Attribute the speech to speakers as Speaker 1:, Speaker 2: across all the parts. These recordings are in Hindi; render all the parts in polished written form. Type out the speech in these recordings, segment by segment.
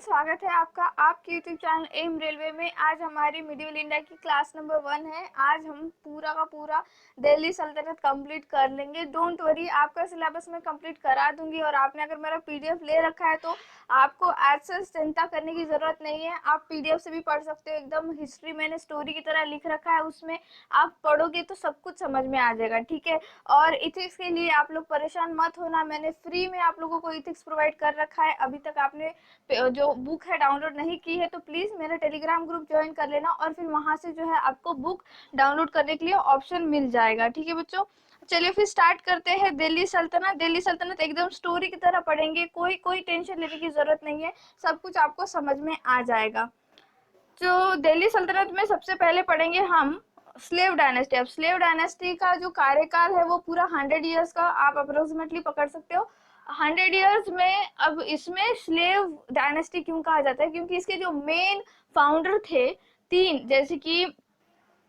Speaker 1: स्वागत है आपका आपके यूट्यूब चैनल एम रेलवे में। आज हमारी मिडिवल इंडिया की क्लास नंबर 1 है। आज हम पूरा का पूरा दिल्ली सल्तनत कंप्लीट कर लेंगे। डोंट वरी, आपका सिलेबस मैं कंप्लीट करा दूंगी। और आपने अगर मेरा पीडीएफ ले रखा है तो आपको एज सच चिंता करने की ज़रूरत नहीं है। आप पीडीएफ से भी पढ़ सकते हो। एकदम हिस्ट्री मैंने स्टोरी की तरह लिख रखा है, उसमें आप पढ़ोगे तो सब कुछ समझ में आ जाएगा, ठीक है। और इथिक्स के लिए आप लोग परेशान मत होना, मैंने फ्री में आप लोगों को इथिक्स प्रोवाइड कर रखा है। अभी तक आपने जो बुक है डाउनलोड नहीं की है तो प्लीज मेरा टेलीग्राम ग्रुप ज्वाइन कर लेना, और फिर वहां से जो है आपको बुक डाउनलोड करने के लिए ऑप्शन मिल जाएगा, ठीक है बच्चों। चलिए फिर स्टार्ट करते हैं। दिल्ली सल्तनत। दिल्ली सल्तनत एकदम स्टोरी की तरह पढ़ेंगे, कोई टेंशन लेने की जरूरत नहीं है, सब कुछ आपको समझ में आ जाएगा। जो दिल्ली सल्तनत में सबसे पहले पढ़ेंगे हम स्लेव डायनेस्टी। अब स्लेव डायनेस्टी का जो कार्यकाल है वो पूरा 100 ईयर्स का आप अप्रोक्सीमेटली पकड़ सकते हो। 100 ईयर्स में अब इसमें स्लेव डायनेस्टी क्यों कहा जाता है, क्योंकि इसके जो मेन फाउंडर थे तीन, जैसे कि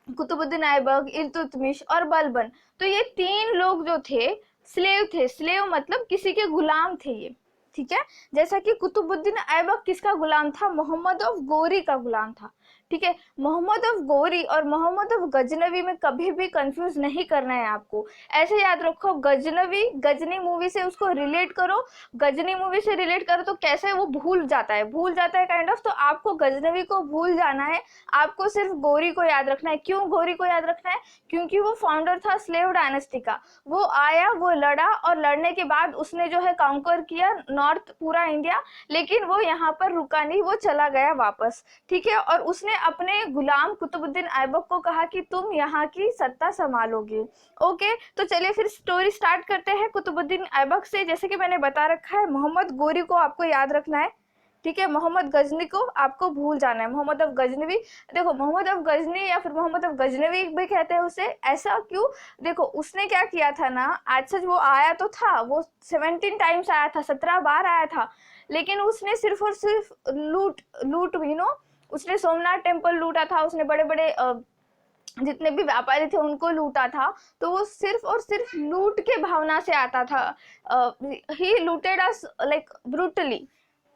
Speaker 1: कुतुबुद्दीन ऐबक, इल्तुतमिश और बलबन, तो ये तीन लोग जो थे स्लेव थे। स्लेव मतलब किसी के गुलाम थे ये, ठीक है। जैसा कि कुतुबुद्दीन ऐबक किसका गुलाम था? मोहम्मद ऑफ गोरी का गुलाम था, ठीक है। मोहम्मद ऑफ गोरी और मोहम्मद ऑफ गजनवी में कभी भी कंफ्यूज नहीं करना है आपको। ऐसे याद रखो, गजनवी गजनी मूवी से उसको रिलेट करो, गजनी मूवी से रिलेट करो तो कैसे वो भूल जाता है काइंड ऑफ। तो आपको गजनवी को भूल जाना है, आपको सिर्फ गोरी को याद रखना है। क्यों गोरी को याद रखना है? क्योंकि वो फाउंडर था स्लेव डायनेस्टी का। वो आया, वो लड़ा, और लड़ने के बाद उसने जो है काउंकर किया नॉर्थ पूरा इंडिया, लेकिन वो यहाँ पर रुका नहीं, वो चला गया वापस, ठीक है। और उसने अपने गुलाम कुतुबुद्दीन ऐबक को कहा कि तुम यहाँ की सत्ता संभालोगे। ओके, तो चलिए फिर स्टोरी स्टार्ट करते हैं कुतुबुद्दीन ऐबक से। जैसे कि मैंने बता रखा है, मोहम्मद गोरी को आपको याद रखना है, ठीक है। मोहम्मद गजनी को आपको भूल जाना है। मोहम्मद अफ गजनवी, देखो मोहम्मद अफ गजनी या फिर मोहम्मद अफ गजनवी भी कहते हैं उसे, ऐसा क्यों? देखो उसने क्या किया था ना, आज सच वो आया तो था, वो 17 टाइम्स आया था, 17 बार आया था, लेकिन उसने सिर्फ और सिर्फ लूट लूट उसने सोमनाथ टेम्पल लूटा था, उसने बड़े बड़े जितने भी व्यापारी थे उनको लूटा था। तो वो सिर्फ और सिर्फ लूट के भावना से आता था। ही लूटेड अस लाइक ब्रूटली,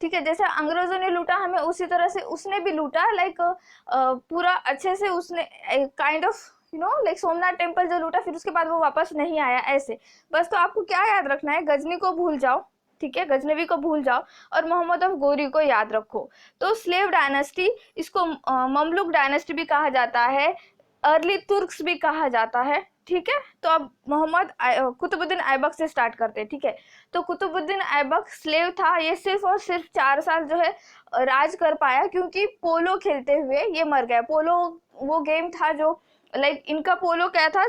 Speaker 1: ठीक है। जैसे अंग्रेजों ने लूटा हमें, उसी तरह से उसने भी लूटा, लाइक पूरा अच्छे से उसने kind of like Somnath temple जो लूटा, फिर उसके बाद वो वापस नहीं आया, ऐसे बस। तो आपको क्या याद रखना है? गजनी को भूल जाओ, ठीक है, गजनवी को भूल जाओ, और मोहम्मद ऑफ गोरी को याद रखो। तो स्लेव डायनेस्टी, इसको ममलुक डायनेस्टी भी कहा जाता है, अर्ली तुर्क्स भी कहा जाता है, ठीक है। तो अब कुतुबुद्दीन ऐबक से स्टार्ट करते हैं, ठीक है। तो कुतुबुद्दीन ऐबक स्लेव था, ये सिर्फ और सिर्फ 4 साल जो है राज कर पाया, क्योंकि पोलो खेलते हुए ये मर गया। पोलो वो गेम था जो लाइक इनका पोलो क्या था,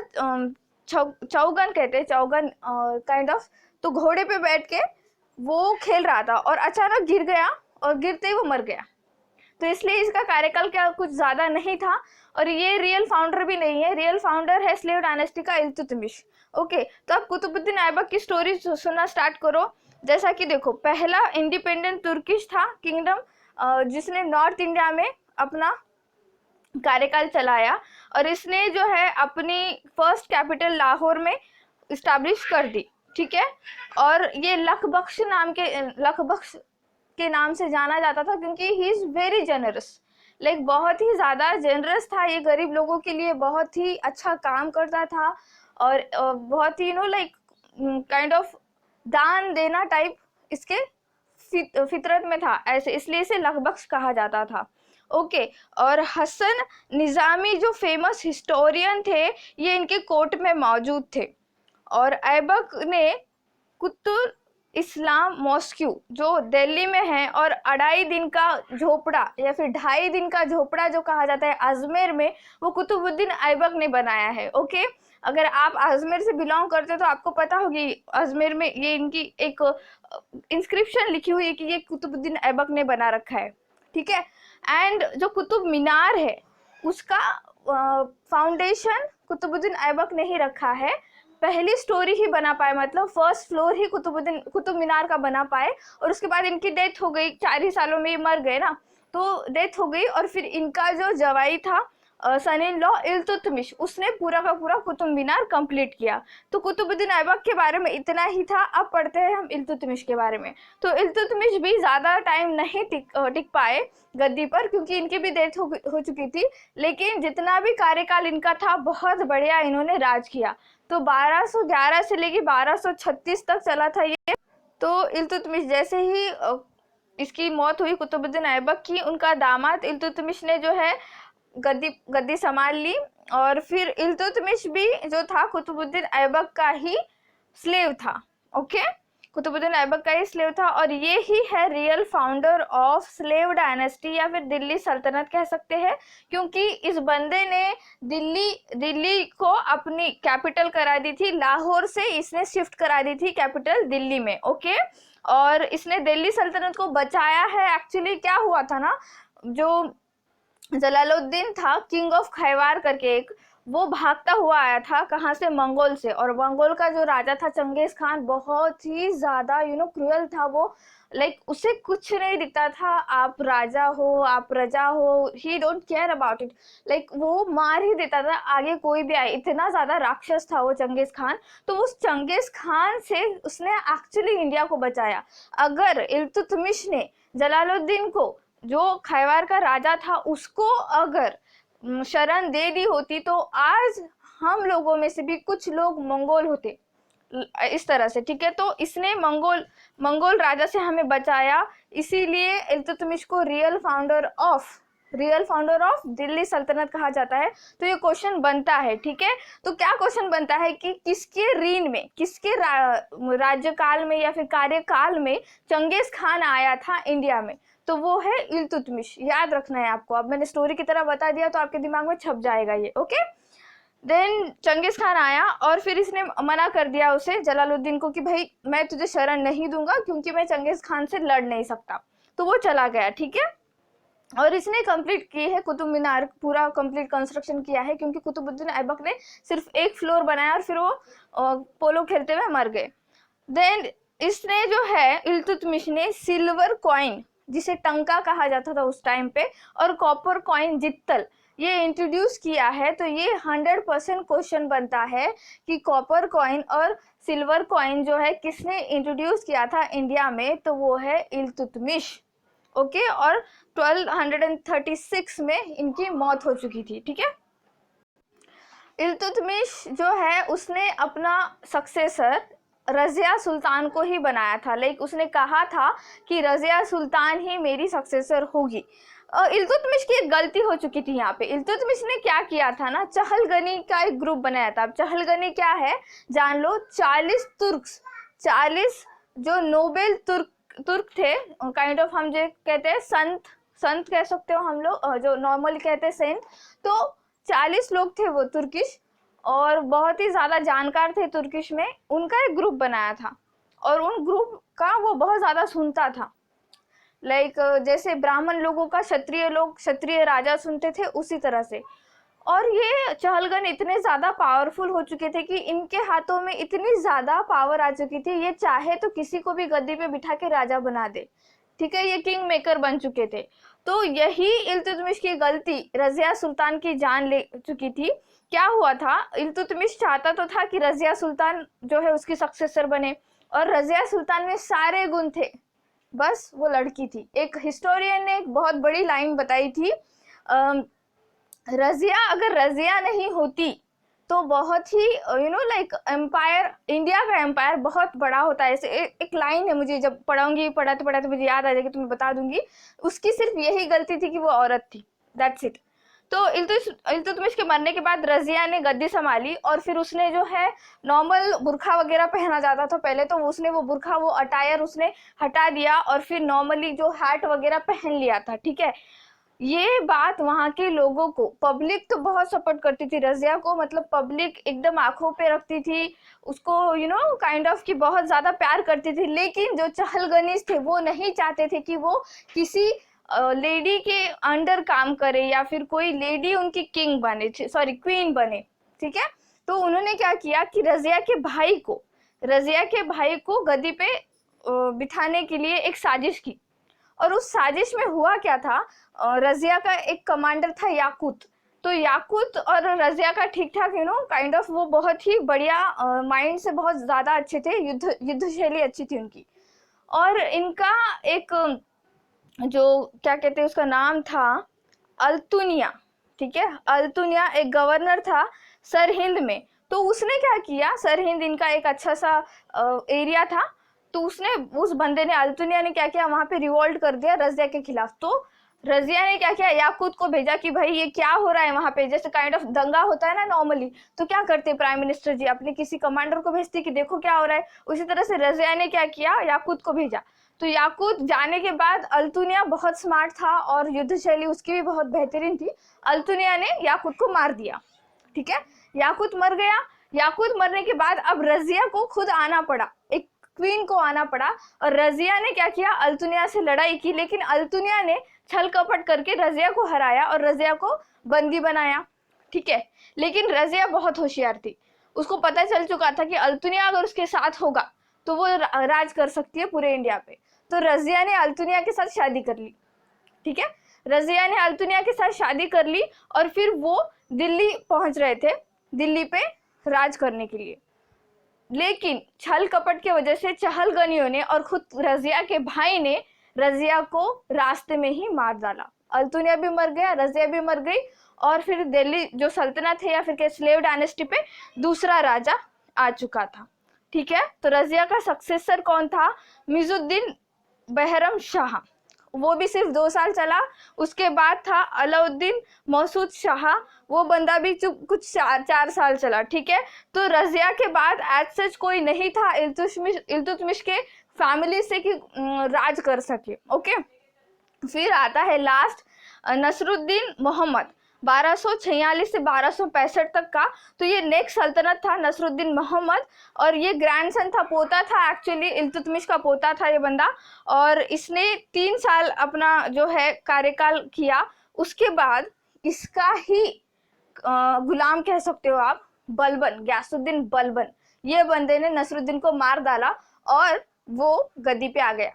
Speaker 1: चौगन कहते हैं, चौगन काइंड ऑफ। तो घोड़े पे बैठ के वो खेल रहा था और अचानक गिर गया, और गिरते ही वो मर गया। तो इसलिए इसका कार्यकाल क्या कुछ ज्यादा नहीं था, और ये रियल फाउंडर भी नहीं है। रियल फाउंडर है स्लेव डायनेस्टी का इल्तुतमिश। ओके, तो अब कुतुबुद्दीन ऐबक की स्टोरी सुनना स्टार्ट करो। जैसा कि देखो, पहला इंडिपेंडेंट तुर्किश था किंगडम, जिसने नॉर्थ इंडिया में अपना कार्यकाल चलाया, और इसने जो है अपनी फर्स्ट कैपिटल लाहौर में इस्टेब्लिश कर दी, ठीक है। और ये लखबख्श के नाम से जाना जाता था, क्योंकि he is very generous, like बहुत ही ज्यादा जेनरस था। ये गरीब लोगों के लिए बहुत ही अच्छा काम करता था, और बहुत ही लाइक काइंड ऑफ दान देना टाइप इसके फितरत में था, ऐसे, इसलिए इसे लखबख्श कहा जाता था। ओके, और हसन निजामी जो फेमस हिस्टोरियन थे, ये इनके कोर्ट में मौजूद थे। और ऐबक ने कुतुब इस्लाम मॉस्क्यू जो दिल्ली में है, और 2.5 दिन का झोपड़ा या फिर 2.5 दिन का झोपड़ा जो कहा जाता है अजमेर में, वो कुतुबुद्दीन ऐबक ने बनाया है। ओके, अगर आप अजमेर से बिलोंग करते हो तो आपको पता होगी अजमेर में ये इनकी एक इंस्क्रिप्शन लिखी हुई है कि ये कुतुबुद्दीन ऐबक ने बना रखा है, ठीक है। एंड जो कुतुब मीनार है उसका फाउंडेशन कुतुबुद्दीन ऐबक ने ही रखा है। पहली स्टोरी ही बना पाए, मतलब फर्स्ट फ्लोर ही कुतुब मीनार का बना पाए, और उसके बाद इनकी डेथ हो गई, 4 ही सालों में ये मर गए ना, तो डेथ हो गई। और फिर इनका जो जवाई था सन इन लॉ इल्तुतमिश, उसने पूरा का पूरा कुतुब मीनार कंप्लीट किया। तो कुतुबुद्दीन ऐबक के बारे में इतना ही था। अब पढ़ते हैं हम इल्तुतमिश के बारे में। तो इल्तुतमिश भी ज़्यादा टाइम नहीं टिक पाए गद्दी पर, क्योंकि इनकी भी डेथ हो चुकी थी। लेकिन जितना भी कार्यकाल इनका था, बहुत बढ़िया इन्होंने राज किया। तो 1211 से लेके 1236 तक चला था ये। तो इल्तुतमिश जैसे ही इसकी मौत हुई कुतुबुद्दीन ऐबक की, उनका दामाद इल्तुतमिश ने जो है गद्दी संभाल ली। और फिर इल्तुतमिश भी जो था कुतुबुद्दीन ऐबक का ही स्लेव था। ओके, कुतुबुद्दीन ऐबक का ही स्लेव था, और ये ही है real founder of slave dynasty, या फिर दिल्ली सल्तनत कह सकते हैं, क्योंकि इस बंदे ने दिल्ली को अपनी कैपिटल करा दी थी। लाहौर से इसने शिफ्ट करा दी थी कैपिटल दिल्ली में। ओके, और इसने दिल्ली सल्तनत को बचाया है। एक्चुअली क्या हुआ था ना, जो जलालुद्दीन था, किंग ऑफ खैवार करके एक, वो भागता हुआ आया था कहाँ से, मंगोल से। और मंगोल का जो राजा था चंगेज खान, बहुत ही ज्यादा क्रूअल था वो। लाइक उसे कुछ नहीं दिखता था, आप राजा हो आप प्रजा हो, ही don't care about it. Like वो मार ही देता था आगे कोई भी आए, इतना ज्यादा राक्षस था वो चंगेज खान। तो उस चंगेज खान से उसने एक्चुअली इंडिया को बचाया। अगर इल्तुतमिश ने जलालुद्दीन को, जो खैवार का राजा था, उसको अगर शरण दे दी होती, तो आज हम लोगों में से भी कुछ लोग मंगोल होते, इस तरह से। ठीक है, तो इसने मंगोल राजा से हमें बचाया, इसीलिए इल्तुतमिश को रियल फाउंडर ऑफ दिल्ली सल्तनत कहा जाता है। तो ये क्वेश्चन बनता है। ठीक है, तो क्या क्वेश्चन बनता है कि किसके रीन में, किसके राज्यकाल में या फिर कार्यकाल में चंगेज खान आया था इंडिया में? तो वो है इल्तुतमिश। याद रखना है आपको। अब मैंने स्टोरी की तरह बता दिया तो आपके दिमाग में छप जाएगा ये। ओके, देन चंगेज खान आया और फिर इसने मना कर दिया उसे, जलालुद्दीन को, कि भाई मैं तुझे शरण नहीं दूंगा क्योंकि मैं चंगेज खान से लड़ नहीं सकता। तो वो चला गया। ठीक है, और इसने कंप्लीट की है कुतुब मीनार, पूरा कंप्लीट कंस्ट्रक्शन किया है, क्योंकि कुतुबुद्दीन ऐबक ने सिर्फ एक फ्लोर बनाया और फिर वो पोलो खेलते हुए मर गए। देन इसने जो है इल्तुतमिश ने सिल्वर कॉइन, जिसे टंका कहा जाता था उस टाइम पे, और कॉपर कॉइन जित्तल, ये इंट्रोड्यूस किया है। तो ये 100% क्वेश्चन बनता है कि कॉपर कॉइन और सिल्वर कॉइन जो है किसने इंट्रोड्यूस किया था इंडिया में? तो वो है इल्तुतमिश। ओके, और 1236 में इनकी मौत हो चुकी थी। ठीक है, इल्तुतमिश जो है उसने अपना सक्सेसर रज़िया सुल्तान को ही बनाया था। लाइक उसने कहा था कि रज़िया सुल्तान ही मेरी सक्सेसर होगी। इल्तुतमिश की एक गलती हो चुकी थी यहाँ पे। इल्तुतमिश ने क्या किया था ना, चहलगनी का एक ग्रुप बनाया था। अब चहलगनी क्या है जान लो। 40 जो नोबेल तुर्क थे, काइंड ऑफ हम जो कहते हैं संत कह सकते हो हम लोग, जो नॉर्मली कहते हैं सेंट। तो 40 लोग थे वो तुर्किश, और बहुत ही ज़्यादा जानकार थे तुर्किश में। उनका एक ग्रुप बनाया था, और उन ग्रुप का वो बहुत ज़्यादा सुनता था। लाइक जैसे ब्राह्मण लोगों का क्षत्रिय राजा सुनते थे, उसी तरह से। और ये चहलगन इतने ज़्यादा पावरफुल हो चुके थे कि इनके हाथों में इतनी ज़्यादा पावर आ चुकी थी, ये चाहे तो किसी को भी गद्दी पे बिठा के राजा बना दे। ठीक है, ये किंग मेकर बन चुके थे। तो यही इल्तुतमिश की गलती रज़िया सुल्तान की जान ले चुकी थी। क्या हुआ था, इल्तुतमिश चाहता तो था कि रज़िया सुल्तान जो है उसकी सक्सेसर बने, और रज़िया सुल्तान में सारे गुण थे, बस वो लड़की थी। एक हिस्टोरियन ने एक बहुत बड़ी लाइन बताई थी, अगर रज़िया नहीं होती तो बहुत ही लाइक एम्पायर, इंडिया का एम्पायर बहुत बड़ा होता है। ऐसे एक लाइन है, मुझे जब पढ़ाते पढ़ाते मुझे याद आ जाएगी तो मैं बता दूंगी। उसकी सिर्फ यही गलती थी कि वो औरत थी, दैट्स इट। तो इल्तुतमिश के मरने के बाद रज़िया ने गद्दी संभाली, और फिर उसने जो है नॉर्मल बुरखा वगैरह पहना जाता था पहले, तो उसने वो बुरखा, वो अटायर उसने हटा दिया, और फिर नॉर्मली जो हैट वगैरह पहन लिया था। ठीक है, ये बात वहाँ के लोगों को, पब्लिक तो बहुत सपोर्ट करती थी रज़िया को, मतलब पब्लिक एकदम आंखों पे रखती थी उसको, काइंड ऑफ कि बहुत ज़्यादा प्यार करती थी। लेकिन जो चहलगनीज थे वो नहीं चाहते थे कि वो किसी लेडी के अंडर काम करे, या फिर कोई लेडी उनकी किंग बने, सॉरी क्वीन बने। ठीक है, तो उन्होंने क्या किया कि रज़िया के भाई को गद्दी पे बिठाने के लिए एक साजिश की। और उस साजिश में हुआ क्या था, रज़िया का एक कमांडर था याकूत। तो याकूत और रजिया का ठीक ठाक काइंड ऑफ वो बहुत ही बढ़िया माइंड से बहुत ज्यादा अच्छे थे, युद्ध शैली अच्छी थी उनकी। और इनका एक जो क्या कहते हैं उसका नाम था अल्तुनिया, ठीक है। अल्तुनिया एक गवर्नर था सरहिंद में। तो उसने क्या किया, सरहिंद इनका एक अच्छा सा एरिया था, तो उसने उस बंदे ने अल्तुनिया ने क्या किया, वहां पे रिवोल्ट कर दिया रजिया के खिलाफ। तो रजिया ने क्या किया, याकूत को भेजा कि भाई ये क्या हो रहा है वहां पे, जैसे काइंड ऑफ दंगा होता है ना नॉर्मली, तो क्या करते प्राइम मिनिस्टर जी अपने किसी कमांडर को भेजते कि देखो क्या हो रहा है, उसी तरह से रजिया ने क्या किया, याकूत को भेजा। तो याकूत जाने के बाद, अल्तुनिया बहुत स्मार्ट था और युद्ध शैली उसकी भी बहुत बेहतरीन थी, अल्तुनिया ने याकूत को मार दिया, ठीक है। याकूत मर गया। याकूत मरने के बाद अब रजिया को खुद आना पड़ा, एक क्वीन को आना पड़ा, और रजिया ने क्या किया, अल्तुनिया से लड़ाई की, लेकिन अल्तुनिया ने छल कपट करके रजिया को हराया और रजिया को बंदी बनाया, ठीक है। लेकिन रजिया बहुत होशियार थी, उसको पता चल चुका था कि अल्तुनिया अगर उसके साथ होगा तो वो राज कर सकती है पूरे इंडिया पे। तो रजिया ने अल्तुनिया के साथ शादी कर ली, ठीक है। रजिया ने अल्तुनिया के साथ शादी कर ली और फिर वो दिल्ली पहुंच रहे थे, दिल्ली पे राज करने के लिए। लेकिन छल कपट की वजह से चहलगनियों ने और खुद रजिया के भाई ने रजिया को रास्ते में ही मार डाला। अल्तुनिया भी मर गया, रजिया भी मर गई, और फिर दिल्ली जो सल्तनत है या फिर के स्लेव डायनेस्टी पे दूसरा राजा आ चुका था, ठीक है। तो रजिया का सक्सेसर कौन था, मिजुद्दीन बहरम शाह, वो भी सिर्फ 2 साल चला। उसके बाद था अलाउद्दीन मसूद शाह, वो बंदा भी कुछ 4 साल चला, ठीक है। तो रजिया के बाद एज सच कोई नहीं था इल्तुतमिश के फैमिली से कि राज कर सके, ओके। फिर आता है लास्ट नसरुद्दीन मोहम्मद, 1246 से 1265 तक का। तो ये नेक्स्ट सल्तनत था नसरुद्दीन मोहम्मद, और ये ग्रैंडसन था, पोता था एक्चुअली, इल्तुतमिश का पोता था ये बंदा। और इसने 3 साल अपना जो है कार्यकाल किया। उसके बाद इसका ही गुलाम कह सकते हो आप, बलबन, गयासुद्दीन बलबन, ये बंदे ने नसरुद्दीन को मार डाला और वो गद्दी पे आ गया,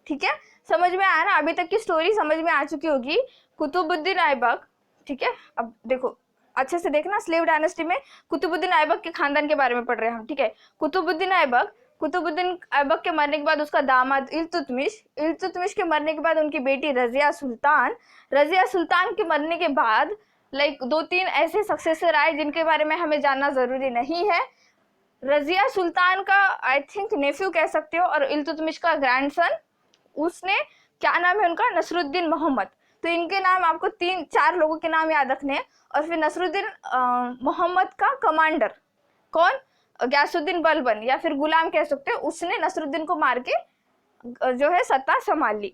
Speaker 1: ठीक है। समझ में आया ना, अभी तक की स्टोरी समझ में आ चुकी होगी। कुतुबुद्दीन ऐबक, ठीक है। अब देखो अच्छे से देखना, स्लेव डायनेस्टी में कुतुबुद्दीन ऐबक के खानदान के बारे में पढ़ रहे हैं हम, ठीक है। कुतुबुद्दीन ऐबक के मरने के बाद उसका दामाद इल्तुतमिश के मरने के बाद उनकी बेटी रजिया सुल्तान के मरने के बाद लाइक 2-3 ऐसे सक्सेसर आए जिनके बारे में हमें जानना जरूरी नहीं है। रजिया सुल्तान का आई थिंक नेफ्यू कह सकते हो, और इल्तुतमिश का ग्रैंडसन, उसने क्या नाम है उनका, नसरुद्दीन मोहम्मद। तो इनके नाम आपको 3-4 लोगों के नाम याद रखने हैं। और फिर नसरुद्दीन मोहम्मद का कमांडर कौन, गयासुद्दीन बलबन या फिर गुलाम कह सकते हो, उसने नसरुद्दीन को मार के जो है सत्ता संभाल ली,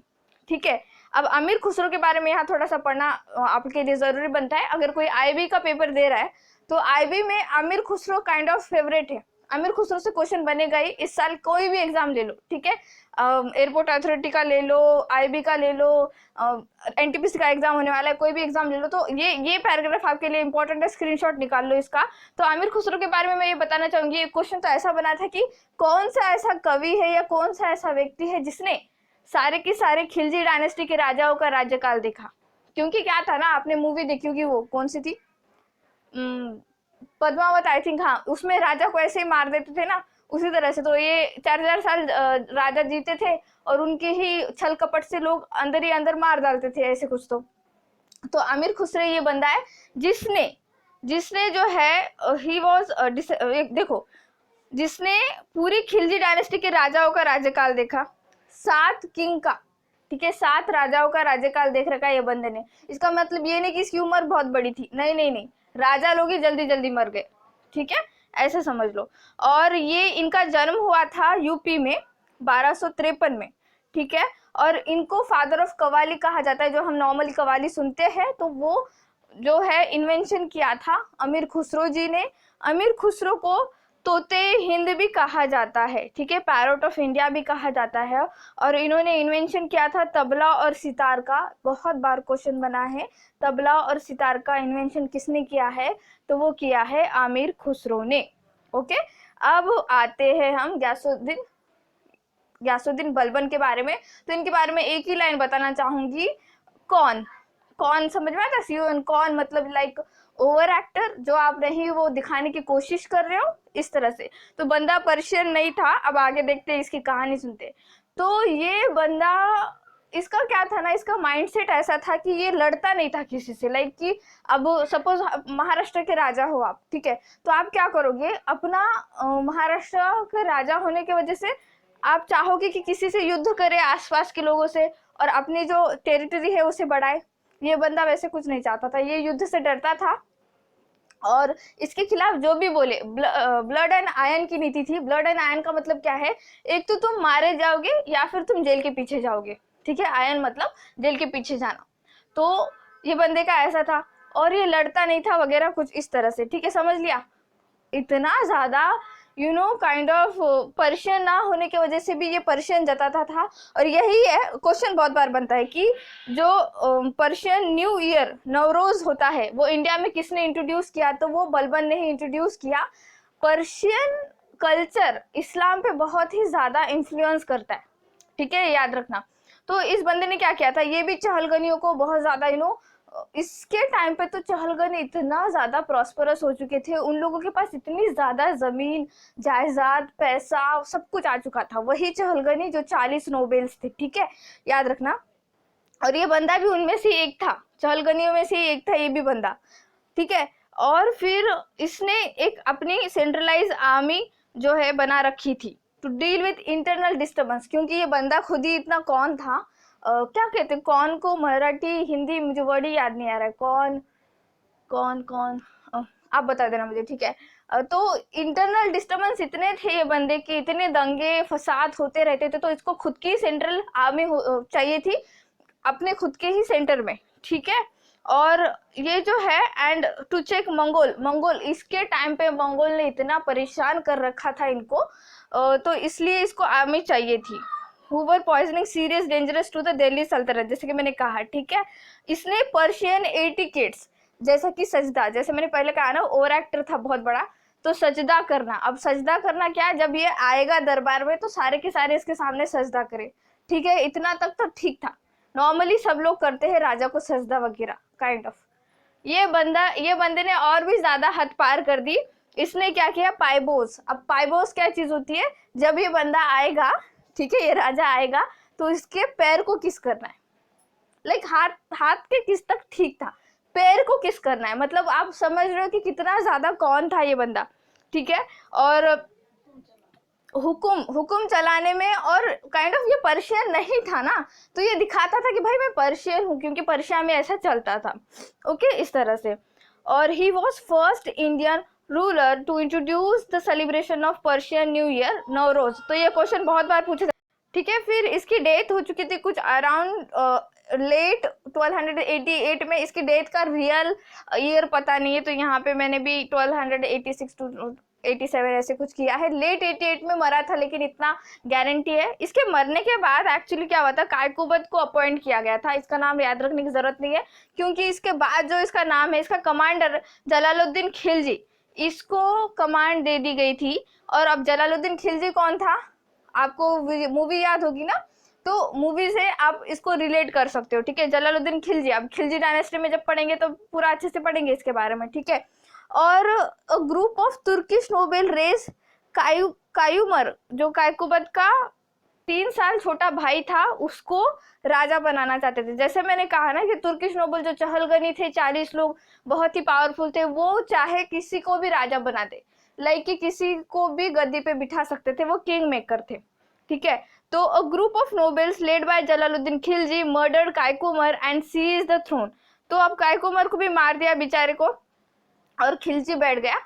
Speaker 1: ठीक है। अब अमीर खुसरो के बारे में यहाँ थोड़ा सा पढ़ना आपके लिए जरूरी बनता है। अगर कोई आईबी का पेपर दे रहा है तो आईबी में अमीर खुसरो काइंड ऑफ फेवरेट है। अमीर खुसरो से क्वेश्चन बनेगा ही, इस साल कोई भी एग्जाम ले लो, ठीक है। एयरपोर्ट अथॉरिटी का ले लो, आईबी का ले लो, एनटीपीसी का एग्जाम होने वाला है, कोई भी एग्जाम ले लो। तो ये पैराग्राफ आपके लिए इंपॉर्टेंट है, स्क्रीनशॉट निकाल लो इसका। तो आमिर खुसरो के बारे में मैं ये बताना चाहूंगी, ये क्वेश्चन तो ऐसा बना था कि कौन सा ऐसा कवि है या कौन सा ऐसा व्यक्ति है जिसने सारे के सारे खिलजी डायनेस्टी के राजाओं का राज्यकाल देखा। क्योंकि क्या था ना, आपने मूवी देखी होगी, वो कौन सी थी, पद्मावत आई थिंक, हाँ, उसमें राजा को ऐसे ही मार देते थे ना, उसी तरह से। तो ये 4,000 साल राजा जीते थे और उनके ही छल कपट से लोग अंदर ही अंदर मार डालते थे, ऐसे कुछ। तो अमीर खुसरो ये बंदा है जिसने जो है ही वॉज देखो, जिसने पूरी खिलजी डायनेस्टी के राजाओं का राज्यकाल देखा, 7 किंग का, ठीक है, 7 राजाओं का राज्यकाल देख रखा है ये बंदे ने। इसका मतलब ये नहीं कि इसकी उम्र बहुत बड़ी थी, नहीं नहीं नहीं, राजा लोग ही जल्दी जल्दी मर गए, ठीक है, ऐसे समझ लो। और ये इनका जन्म हुआ था यूपी में 1253 में, ठीक है। और इनको फादर ऑफ कवाली कहा जाता है, जो हम नॉर्मली कवाली सुनते हैं, तो वो जो है इन्वेंशन किया था अमीर खुसरो जी ने। अमीर खुसरो को तोते हिंद भी कहा जाता है, ठीक है, पैरोट ऑफ इंडिया भी कहा जाता है। और इन्होंने इन्वेंशन किया था तबला और सितार का। बहुत बार क्वेश्चन बना है, तबला और सितार का इन्वेंशन किसने किया है, तो वो किया है आमिर खुसरो ने, ओके। अब आते हैं हम गयासुद्दीन बलबन के बारे में। तो इनके बारे में एक ही लाइन बताना चाहूंगी, कौन कौन समझ में आता? CON कौन मतलब लाइक ओवर एक्टर, जो आप नहीं वो दिखाने की कोशिश कर रहे हो, इस तरह से। तो बंदा पर्शियन नहीं था। अब आगे देखते हैं, इसकी कहानी सुनते। तो ये बंदा, इसका क्या था ना, इसका माइंडसेट ऐसा था कि ये लड़ता नहीं था किसी से। लाइक कि अब सपोज महाराष्ट्र के राजा हो आप, ठीक है, तो आप क्या करोगे, अपना महाराष्ट्र के राजा होने की वजह से आप चाहोगे कि किसी से युद्ध करे आसपास के लोगों से, और अपनी जो टेरिटरी है उसे बढ़ाए। ये बंदा वैसे कुछ नहीं चाहता था, ये युद्ध से डरता था, और इसके खिलाफ जो भी बोले, ब्लड एंड आयरन की नीति थी। ब्लड एंड आयरन का मतलब क्या है? एक तो तुम मारे जाओगे या फिर तुम जेल के पीछे जाओगे, ठीक है। आयरन मतलब जेल के पीछे जाना। तो ये बंदे का ऐसा था, और ये लड़ता नहीं था वगैरह कुछ इस तरह से, ठीक है, समझ लिया। इतना ज्यादा काइंड ऑफ पर्शियन ना होने की वजह से भी ये पर्शियन जताता था। और यही है, क्वेश्चन बहुत बार बनता है कि जो पर्शियन न्यू ईयर नवरोज होता है वो इंडिया में किसने इंट्रोड्यूस किया? तो वो बलबन ने ही इंट्रोड्यूस किया। पर्शियन कल्चर इस्लाम पे बहुत ही ज्यादा इन्फ्लुएंस करता है, ठीक है, याद रखना। तो इस बंदे ने क्या किया था, ये भी चहलगनियों को बहुत ज्यादा इसके टाइम पे तो चहलगनी इतना ज्यादा प्रॉस्परस हो चुके थे, उन लोगों के पास इतनी ज्यादा जमीन जायदाद पैसा सब कुछ आ चुका था। वही चहलगनी जो 40 नोबेल्स थे, ठीक है, याद रखना। और ये बंदा भी उनमें से एक था, चहलगनियों में से एक था ये भी बंदा, ठीक है। और फिर इसने एक अपनी सेंट्रलाइज आर्मी जो है बना रखी थी to deal with internal disturbance, क्योंकि ये बंदा खुद ही इतना कौन था, क्या कहते हैं कौन को, मराठी हिंदी मुझे वर्ड ही याद नहीं आ रहा है, कौन कौन कौन आप बता देना मुझे, ठीक है। तो इंटरनल डिस्टर्बेंस इतने थे ये बंदे के, इतने दंगे फसाद होते रहते थे, तो इसको खुद की सेंट्रल आर्मी चाहिए थी अपने खुद के ही सेंटर में, ठीक है। और ये जो है एंड टू चेक मंगोल इसके टाइम पे मंगोल ने इतना परेशान कर रखा था इनको, तो इसलिए इसको आर्मी चाहिए थी। who were poisoning serious dangerous to the Delhi सल्तनत, जैसे कि मैंने कहा, ठीक है। इसने पर्शियन एटिकेट्स जैसा कि सजदा, जैसे मैंने पहले कहा ना ओवर एक्टर था बहुत बड़ा, तो सजदा करना। अब सजदा करना क्या, जब ये आएगा दरबार में तो सारे के सारे इसके सामने सजदा करे, ठीक है। इतना तक तो ठीक था, नॉर्मली सब लोग करते हैं राजा को सजदा वगैरह काइंड ऑफ। ये बंदे ने और भी ज्यादा हद पार कर दी। इसने क्या किया, पाइबोस। अब पाइबोस क्या चीज होती है, जब ये बंदा आएगा, ठीक है, ये राजा आएगा तो इसके पैर को किस करना है, लाइक हाथ के किस तक ठीक था, पैर को किस करना है, मतलब आप समझ रहे हो कि कितना ज्यादा कौन था ये बंदा, ठीक है। और हुकुम चलाने में, और काइंड ऑफ ये पर्शियन नहीं था ना, तो ये दिखाता था कि भाई मैं पर्शियन हूँ, क्योंकि पर्शिया में ऐसा चलता था, ओके, इस तरह से। और he was first Indian ruler to introduce the celebration of Persian new year Navroz. तो ये क्वेश्चन बहुत बार पूछा, ठीक है। फिर इसकी डेथ हो चुकी थी कुछ अराउंड लेट 1288 में। इसकी डेथ का रियल ईयर पता नहीं है, तो यहाँ पे मैंने भी 1286 टू 87 ऐसे कुछ किया है। लेट 88 में मरा था, लेकिन इतना गारंटी है। इसके मरने के बाद एक्चुअली क्या हुआ था, कायकुबत को अपॉइंट किया गया था। इसका नाम याद रखने की जरूरत नहीं है, क्योंकि इसके बाद जो इसका नाम है, इसका कमांडर जलालुद्दीन खिलजी, इसको कमांड दे दी गई थी। और अब जलालुद्दीन खिलजी कौन था, आपको मूवी याद होगी ना, तो मूवी से आप इसको रिलेट कर सकते हो, ठीक है। जलालुद्दीन खिलजी, अब खिलजी डायनेस्टी में जब पढ़ेंगे तो पूरा अच्छे से पढ़ेंगे इसके बारे में, ठीक है। और group of Turkish noble race Kayumars, जो कायकुबत का 3 साल छोटा भाई था, उसको राजा बनाना चाहते थे। जैसे मैंने कहा ना कि तुर्किश नोबल जो चहलगनी थे, 40 लोग बहुत ही पावरफुल थे, वो चाहे किसी को भी राजा बना दे, लाइक कि किसी को भी गद्दी पे बिठा सकते थे, वो किंग मेकर थे, ठीक है। तो a group of nobles led by Jalaluddin Khilji murdered Kayumars and seize the throne. तो अब कायकुमर को भी मार दिया बेचारे को, और खिलजी बैठ गया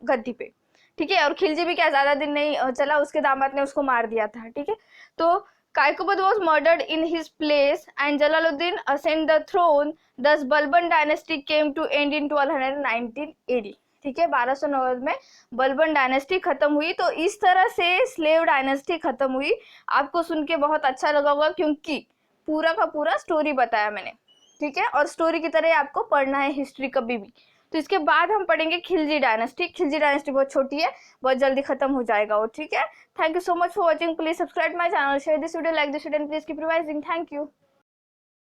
Speaker 1: गद्दी पे, ठीक है। और खिलजी भी क्या ज्यादा दिन नहीं चला, उसके दामाद ने उसको मार दिया था, ठीक है। तो कायकुबत was murdered in his place and Jalaluddin ascended the throne. Thus Balban dynasty came to end in 1219 AD, ठीक है। 1209 में बलबन डायनेस्टी खत्म हुई। तो इस तरह से स्लेव डायनेस्टी खत्म हुई। आपको सुन के बहुत अच्छा लगा होगा, क्योंकि पूरा का पूरा स्टोरी बताया मैंने, ठीक है। और स्टोरी की तरह आपको पढ़ना है हिस्ट्री कभी भी। तो इसके बाद हम पढ़ेंगे खिलजी डायनेस्टी। खिलजी डायनेस्टी बहुत छोटी है, बहुत जल्दी खत्म हो जाएगा वो, ठीक है। Thank you so much for watching. Please subscribe my channel, share this video, like this video and please keep revising. Thank you.